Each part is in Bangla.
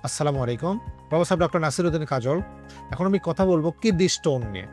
আসসালামু আলাইকুম। প্রফেসর ডক্টর নাসিরউদ্দিন কাজল। এখন আমি কথা বলব কিডনি স্টোন নিয়ে।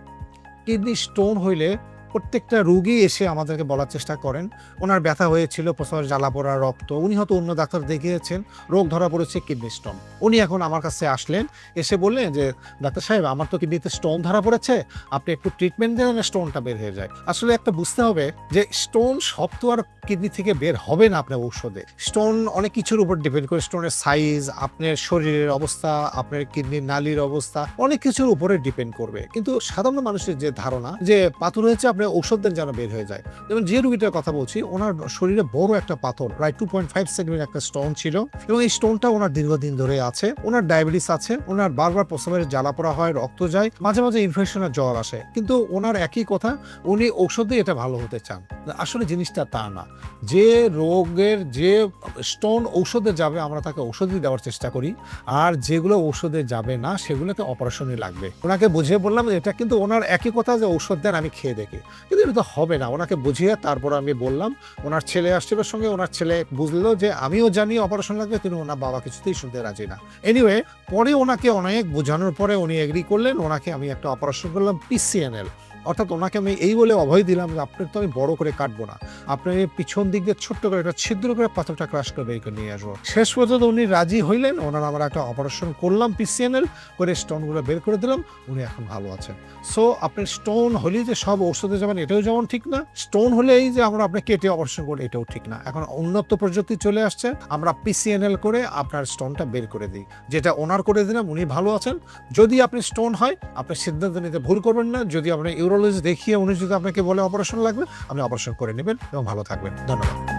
কিডনি স্টোন হইলে প্রত্যেকটা রোগী এসে আমাদেরকে বলার চেষ্টা করেন, উনার ব্যথা হয়েছিল, প্রস্রাবের জ্বালা-পোড়া, রক্ত। উনি হয়তো অন্য ডাক্তার দেখিয়েছেন, রোগ ধরা পড়েছে কিডনি স্টোন। উনি এখন আমার কাছে আসলেন, এসে বললেন যে, "ডাক্তার সাহেব আমার তো কিডনিতে স্টোন ধরা পড়েছে, আপনি একটু ট্রিটমেন্ট দেন না স্টোনটা বের হয়ে যায়।" আসলে একটা বুঝতে হবে যে স্টোন সব তো আর কিডনি থেকে বের হবে না আপনার ঔষধে। স্টোন অনেক কিছুর উপর ডিপেন্ড করে। স্টোনের সাইজ, আপনার শরীরের অবস্থা, আপনার কিডনির নালীর অবস্থা, অনেক কিছুর উপরে ডিপেন্ড করবে। কিন্তু সাধারণ মানুষের যে ধারণা যে পাথর হয়েছে আপনি ঔষধ দেন যেন বের হয়ে যায়। যেমন যে রোগীটার কথা বলছি, উনার শরীরে বড় একটা পাথর, প্রায় 2.5 সেন্টিমিটার একটা স্টোন ছিল এবং এই স্টোনটা উনার দীর্ঘদিন ধরে আছে। উনার ডায়াবেটিস আছে, উনার বারবার প্রস্রাবের জ্বালা-পোড়া হয়, রক্ত যায়, মাঝে, মাঝে ইনফেকশনের জ্বর আসে। কিন্তু উনার একই কথা, উনি ঔষধ দিয়ে এটা ভালো হতে চান। আসলে জিনিসটা তা না। যে রোগের যে স্টোন ঔষধে যাবে আমরা তাকে ঔষধই দেওয়ার চেষ্টা করি। আর যেগুলো ঔষধে যাবে না সেগুলোতে অপারেশনই লাগবে। উনাকে বুঝিয়ে বললাম যে এটা কিন্তু উনার একই কথা যে ঔষধ দেন আমি খেয়ে দেখি। কিন্তু এটা তো হবে না। উনাকে বুঝিয়ে তারপর আমি বললাম, উনার ছেলে আসছিল সঙ্গে, উনার ছেলে বুঝলো যে আমিও জানি অপারেশন লাগবে, কিন্তু উনার বাবা কিছুতেই শুনতে রাজি না। এনিওয়ে পরে উনাকে অনেক বোঝানোর পরে উনি এগ্রি করলেন। উনাকে আমি একটা অপারেশন করলাম পিসিএনএল। অর্থাৎ উনাকে আমি এই বলে অভয় দিলাম যে আপনার তো আমি বড় করে কাটবো না। আপনার এই পিছন দিক দিয়ে ছোট্ট করে একটা ছিদ্র করে পাথরটা ক্রাশ করে বের করে নিয়ে আসবো। শেষ পর্যন্ত উনি রাজি হইলেন। ওনার আমরা একটা অপারেশন করলাম পিসিএনএল করে স্টোনগুলো বের করে দিলাম। উনি এখন ভালো আছেন। সো আপনার স্টোন হলেই যে সব ঔষধে যাবেন এটাও যেমন ঠিক না। স্টোন হলেই যে আমরা আপনাকে কেটে অপারেশন করি এটাও ঠিক না। এখন উন্নত প্রযুক্তি চলে আসছে। আমরা পিসিএনএল করে আপনার স্টোনটা বের করে দিই। যেটা ওনার করে দিলাম, উনি ভালো আছেন। যদি আপনি স্টোন হয় আপনি সিদ্ধান্ত নিতে ভুল করবেন না। যদি আপনি ইউরোলজিস্ট দেখিয়ে উনি যদি আপনাকে বলে অপারেশন লাগবে, আপনি অপারেশন করে নেবেন এবং ভালো থাকবেন। ধন্যবাদ।